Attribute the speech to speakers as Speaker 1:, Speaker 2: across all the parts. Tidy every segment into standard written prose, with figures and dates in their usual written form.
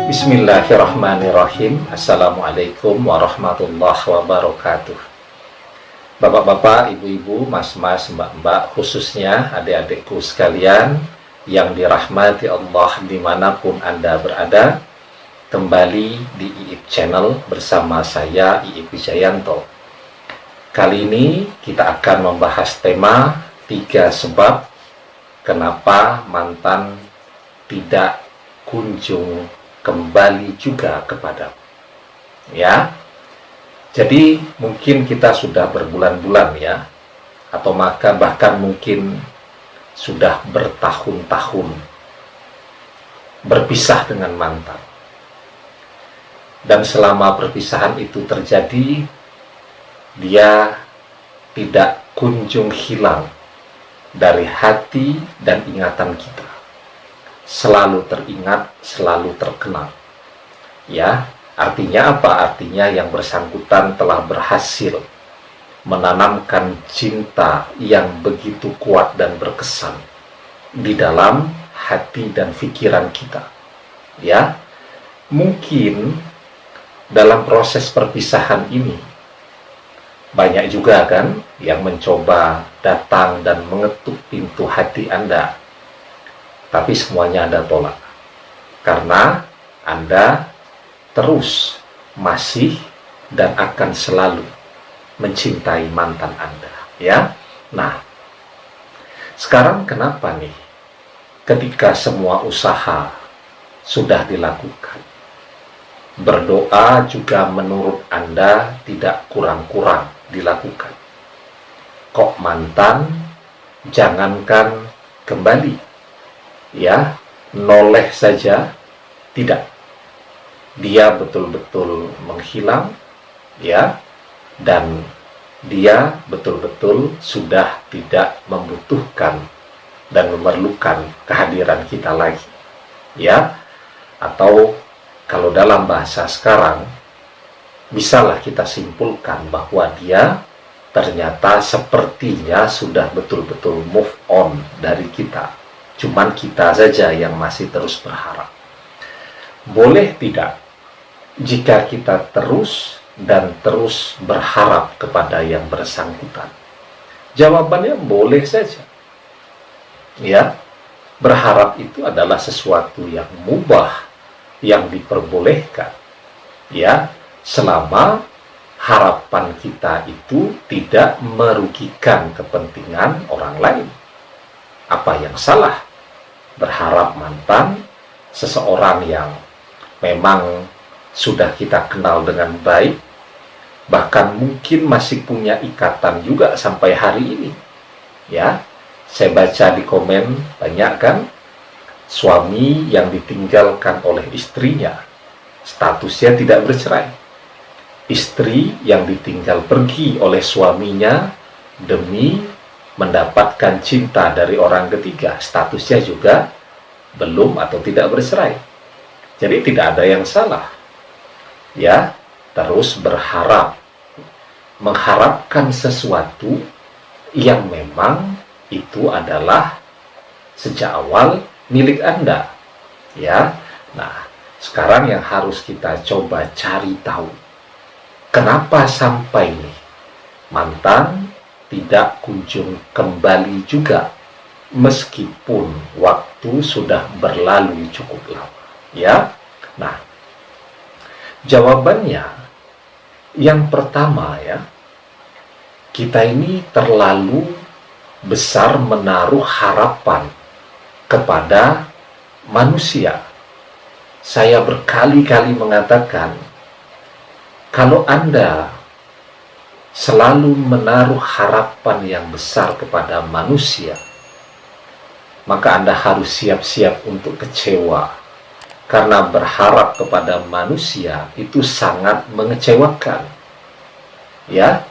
Speaker 1: Bismillahirrahmanirrahim. Assalamualaikum warahmatullahi wabarakatuh. Bapak-bapak, ibu-ibu, mas-mas, mbak-mbak, khususnya adik-adikku sekalian yang dirahmati Allah dimanapun Anda berada, kembali di IIP Channel bersama saya, IIP Wijayanto. Kali ini kita akan membahas tema 3 sebab kenapa mantan tidak kunjung kembali juga kepadamu. Ya. Jadi mungkin kita sudah berbulan-bulan ya, atau bahkan mungkin sudah bertahun-tahun berpisah dengan mantan. Dan selama perpisahan itu terjadi, dia tidak kunjung hilang dari hati dan ingatan kita. Selalu teringat, selalu terkenang. Ya, artinya apa? Artinya yang bersangkutan telah berhasil menanamkan cinta yang begitu kuat dan berkesan di dalam hati dan pikiran kita. Ya, mungkin dalam proses perpisahan ini banyak juga kan yang mencoba datang dan mengetuk pintu hati Anda. Tapi semuanya Anda tolak, karena Anda terus, masih, dan akan selalu mencintai mantan Anda. Ya, nah, sekarang kenapa nih, ketika semua usaha sudah dilakukan, berdoa juga menurut Anda tidak kurang-kurang dilakukan, kok mantan jangankan kembali, ya, noleh saja tidak, dia betul-betul menghilang, ya, dan dia betul-betul sudah tidak membutuhkan dan memerlukan kehadiran kita lagi, ya. Atau kalau dalam bahasa sekarang, bisalah kita simpulkan bahwa dia ternyata sepertinya sudah betul-betul move on dari kita. Cuman kita saja yang masih terus berharap. Boleh tidak jika kita terus dan terus berharap kepada yang bersangkutan? Jawabannya boleh saja. Ya, berharap itu adalah sesuatu yang mubah, yang diperbolehkan. Ya, selama harapan kita itu tidak merugikan kepentingan orang lain. Apa yang salah berharap mantan seseorang yang memang sudah kita kenal dengan baik, bahkan mungkin masih punya ikatan juga sampai hari ini? Ya, saya baca di komen banyak kan suami yang ditinggalkan oleh istrinya, statusnya tidak bercerai. Istri yang ditinggal pergi oleh suaminya demi mendapatkan cinta dari orang ketiga, statusnya juga belum atau tidak bercerai. Jadi tidak ada yang salah, ya, terus berharap, mengharapkan sesuatu yang memang itu adalah sejak awal milik Anda, ya. Nah, sekarang yang harus kita coba cari tahu, kenapa sampai nih mantan tidak kunjung kembali juga, meskipun waktu sudah berlalu cukup lama, ya. Nah, jawabannya yang pertama, ya, kita ini terlalu besar menaruh harapan kepada manusia. Saya berkali-kali mengatakan, kalau Anda selalu menaruh harapan yang besar kepada manusia, maka Anda harus siap-siap untuk kecewa. Karena berharap kepada manusia itu sangat mengecewakan. Ya,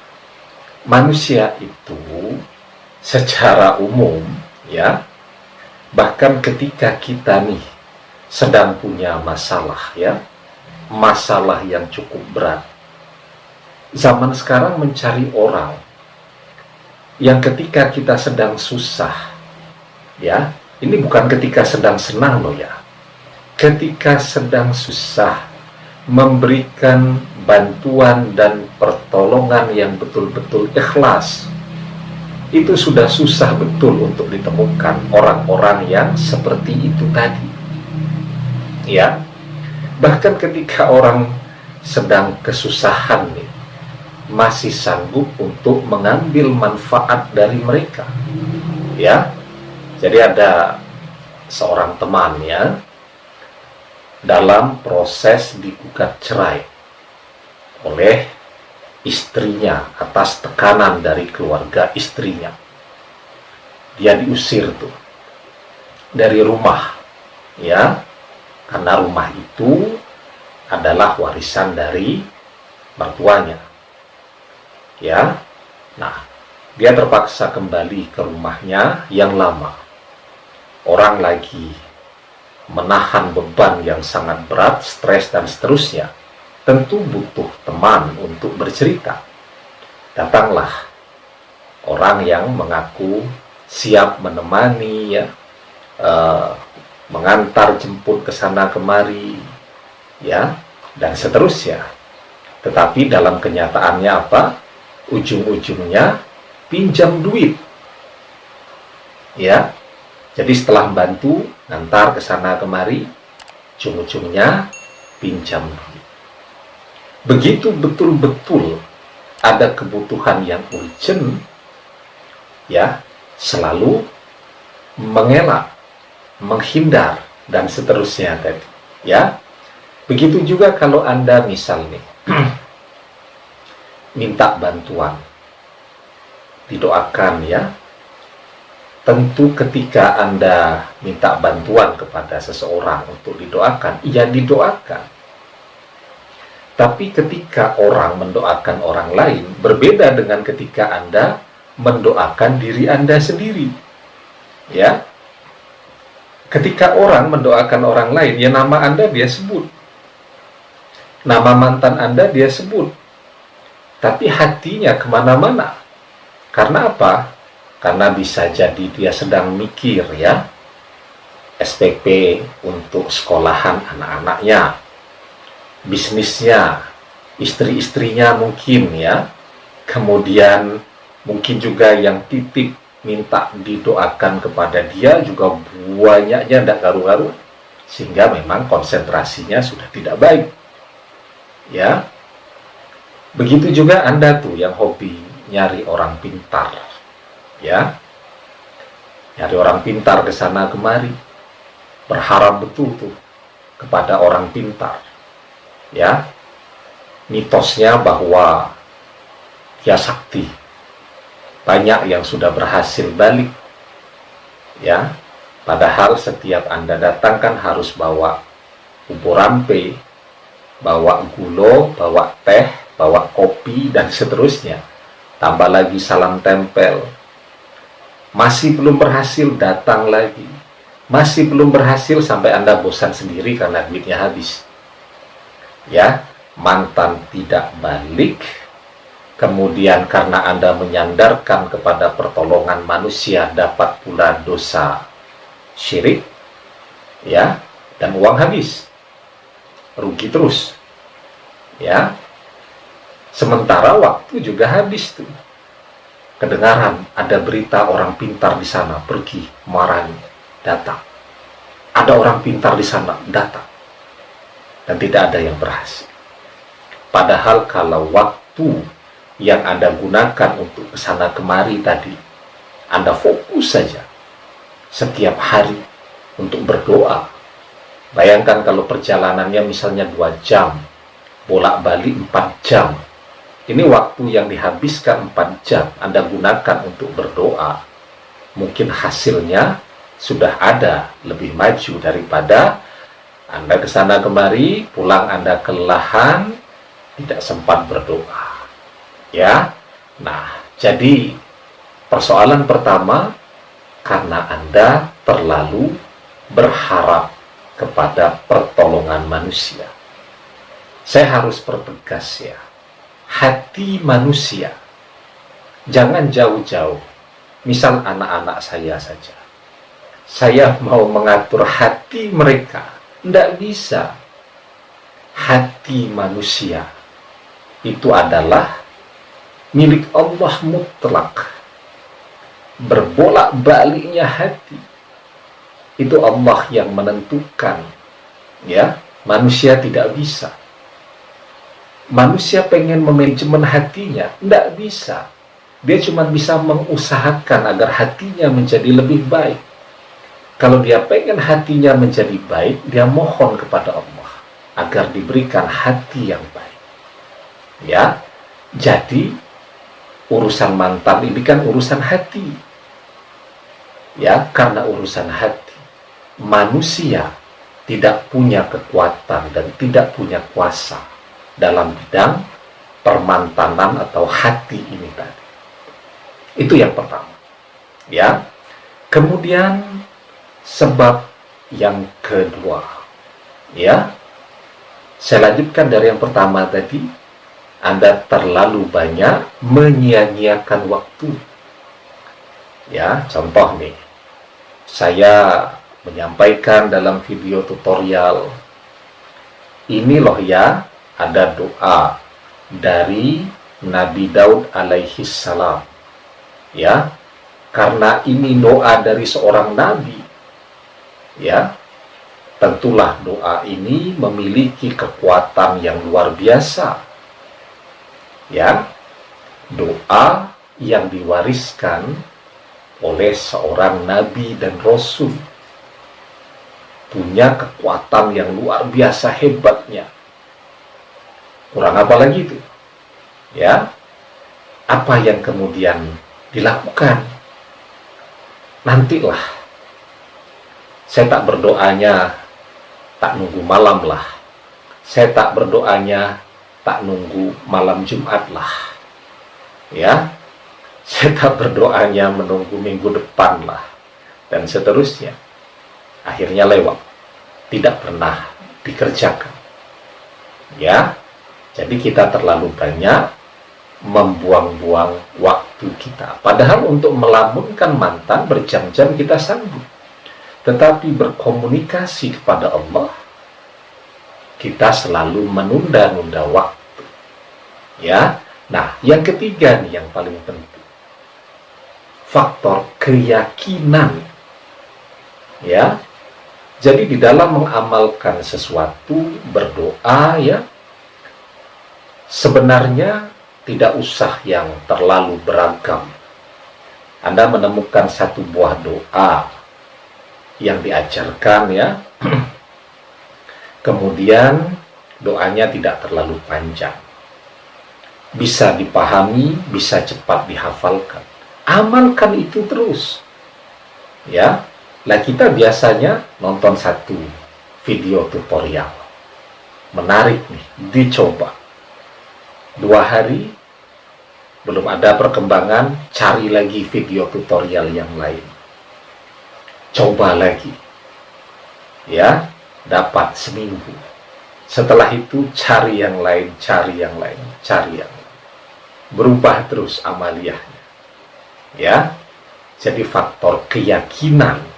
Speaker 1: manusia itu secara umum, ya, bahkan ketika kita nih sedang punya masalah, ya, masalah yang cukup berat, zaman sekarang mencari orang yang ketika kita sedang susah, ya, ini bukan ketika sedang senang loh ya, ketika sedang susah, memberikan bantuan dan pertolongan yang betul-betul ikhlas. Itu sudah susah betul untuk ditemukan orang-orang yang seperti itu tadi. Ya, bahkan ketika orang sedang kesusahan nih, masih sanggup untuk mengambil manfaat dari mereka. Ya, jadi ada seorang temannya dalam proses digugat cerai oleh istrinya atas tekanan dari keluarga istrinya. Dia diusir tuh dari rumah, ya, karena rumah itu adalah warisan dari mertuanya. Ya, nah, dia terpaksa kembali ke rumahnya yang lama. Orang lagi menahan beban yang sangat berat, stres dan seterusnya. Tentu butuh teman untuk bercerita. Datanglah orang yang mengaku siap menemani, ya, mengantar jemput ke sana kemari, ya, dan seterusnya. Tetapi dalam kenyataannya apa? Ujung-ujungnya pinjam duit. Ya. Jadi setelah bantu ngantar ke sana kemari, ujung-ujungnya pinjam duit. Begitu betul-betul ada kebutuhan yang urgent, ya, selalu mengelak, menghindar dan seterusnya tadi. Ya. Begitu juga kalau Anda misalnya minta bantuan, didoakan, ya. Tentu ketika Anda minta bantuan kepada seseorang untuk didoakan, ya didoakan. Tapi ketika orang mendoakan orang lain, berbeda dengan ketika Anda mendoakan diri Anda sendiri. Ya. Ketika orang mendoakan orang lain, ya nama Anda dia sebut. Nama mantan Anda dia sebut. Tapi hatinya kemana-mana. Karena apa? Karena bisa jadi dia sedang mikir, ya, SPP untuk sekolahan anak-anaknya, bisnisnya, istri-istrinya mungkin, ya. Kemudian mungkin juga yang titip minta didoakan kepada dia juga banyaknya tidak karu-karu, sehingga memang konsentrasinya sudah tidak baik. Ya. Begitu juga Anda tuh yang hobi nyari orang pintar, ya, nyari orang pintar ke sana kemari, berharap betul tuh kepada orang pintar, ya, mitosnya bahwa dia sakti, banyak yang sudah berhasil balik, ya, padahal setiap Anda datang kan harus bawa bubur rampe, bawa gula, bawa teh, bawa kopi, dan seterusnya. Tambah lagi salam tempel. Masih belum berhasil, datang lagi. Masih belum berhasil, sampai Anda bosan sendiri karena duitnya habis. Ya, mantan tidak balik. Kemudian karena Anda menyandarkan kepada pertolongan manusia, dapat pula dosa syirik. Ya, dan uang habis. Rugi terus. Ya. Sementara waktu juga habis tuh. Kedengaran ada berita orang pintar di sana, pergi, marahi, datang. Ada orang pintar di sana, datang. Dan tidak ada yang berhasil. Padahal kalau waktu yang Anda gunakan untuk kesana kemari tadi, Anda fokus saja setiap hari untuk berdoa. Bayangkan kalau perjalanannya misalnya 2 jam, bolak-balik 4 jam. Ini waktu yang dihabiskan 4 jam Anda gunakan untuk berdoa. Mungkin hasilnya sudah ada lebih maju daripada Anda kesana kemari, pulang Anda kelelahan, tidak sempat berdoa. Ya, nah, jadi persoalan pertama, karena Anda terlalu berharap kepada pertolongan manusia. Saya harus pertegas, ya, hati manusia jangan jauh-jauh. Misal anak-anak saya saja, saya mau mengatur hati mereka Tidak bisa. Hati manusia itu adalah milik Allah mutlak. Berbolak-baliknya hati itu Allah yang menentukan. Ya, manusia tidak bisa. Manusia pengen memanajemen hatinya, tidak bisa. Dia cuma bisa mengusahakan agar hatinya menjadi lebih baik. Kalau dia pengen hatinya menjadi baik, dia mohon kepada Allah agar diberikan hati yang baik. Ya, jadi urusan mantan ini kan urusan hati. Ya, karena urusan hati, manusia tidak punya kekuatan dan tidak punya kuasa dalam bidang permantanan atau hati ini tadi. Itu yang pertama. Ya. Kemudian sebab yang kedua. Ya. Saya lanjutkan dari yang pertama tadi. Anda terlalu banyak menyia-nyiakan waktu. Ya, contoh nih. Saya menyampaikan dalam video tutorial. Ini loh ya, ada doa dari Nabi Daud alaihi salam. Ya, karena ini doa dari seorang nabi. Ya, tentulah doa ini memiliki kekuatan yang luar biasa. Ya, doa yang diwariskan oleh seorang nabi dan rasul punya kekuatan yang luar biasa hebatnya. Kurang apa lagi itu? Ya, apa yang kemudian dilakukan? Nantilah. Saya tak berdoanya tak nunggu malam lah. Saya tak berdoanya tak nunggu malam Jumat lah. Ya, saya tak berdoanya menunggu minggu depan lah. Dan seterusnya. Akhirnya lewat. Tidak pernah dikerjakan. Ya, jadi kita terlalu banyak membuang-buang waktu kita. Padahal untuk melamunkan mantan berjam-jam kita sanggup. Tetapi berkomunikasi kepada Allah, kita selalu menunda-nunda waktu. Ya. Nah, yang ketiga nih yang paling penting. Faktor keyakinan. Ya. Jadi di dalam mengamalkan sesuatu, berdoa ya, sebenarnya tidak usah yang terlalu beragam. Anda menemukan satu buah doa yang diajarkan ya. Kemudian doanya tidak terlalu panjang. Bisa dipahami, bisa cepat dihafalkan. Amalkan itu terus. Ya. Lah kita biasanya nonton satu video tutorial. Menarik nih, dicoba. 2 hari belum ada perkembangan, cari lagi video tutorial yang lain. Coba lagi. Ya, dapat seminggu. Setelah itu cari yang lain, cari yang lain, cari yang lain. Berubah terus amaliyahnya. Ya. Jadi faktor keyakinan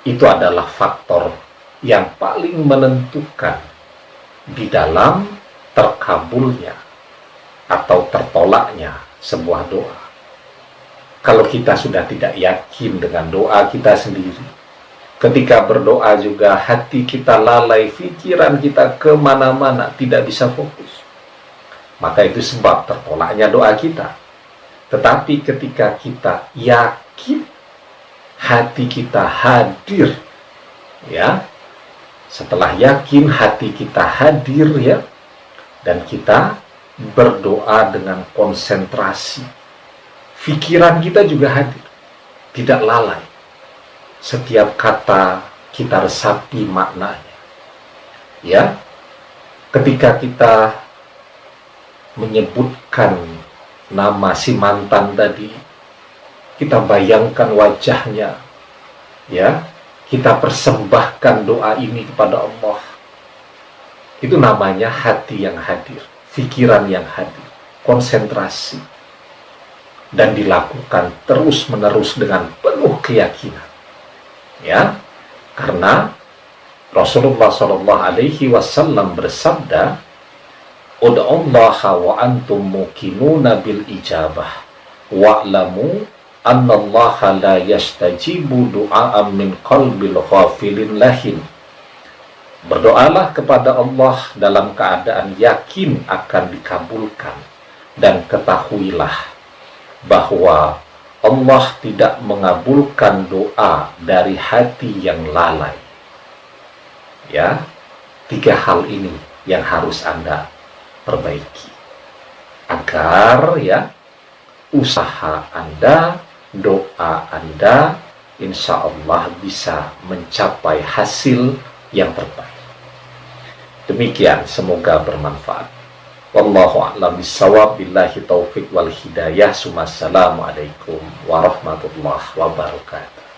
Speaker 1: itu adalah faktor yang paling menentukan di dalam terkabulnya atau tertolaknya sebuah doa. Kalau kita sudah tidak yakin dengan doa kita sendiri, ketika berdoa juga hati kita lalai, pikiran kita kemana-mana, tidak bisa fokus, maka itu sebab tertolaknya doa kita. Tetapi ketika kita yakin, hati kita hadir, ya, setelah yakin hati kita hadir, ya, dan kita berdoa dengan konsentrasi, pikiran kita juga hadir, tidak lalai. Setiap kata kita resapi maknanya. Ya, ketika kita menyebutkan nama si mantan tadi, kita bayangkan wajahnya, ya, kita persembahkan doa ini kepada Allah. Itu namanya hati yang hadir, pikiran yang hadir, konsentrasi, dan dilakukan terus-menerus dengan penuh keyakinan. Ya, karena Rasulullah Shallallahu Alaihi Wasallam bersabda, "Ud'ullaha wa antum muqinuna bil ijabah, wa'lamu annallaha la yastajibu du'a'an min qalbil ghafilin lahin." Berdoalah kepada Allah dalam keadaan yakin akan dikabulkan, dan ketahuilah bahwa Allah tidak mengabulkan doa dari hati yang lalai. Ya, 3 hal ini yang harus Anda perbaiki agar ya usaha Anda, doa Anda insya Allah bisa mencapai hasil yang terbaik. Demikian, semoga bermanfaat. Wallahu a'lam bishawab, billahi taufik wal hidayah. Assalamualaikum warahmatullahi wabarakatuh.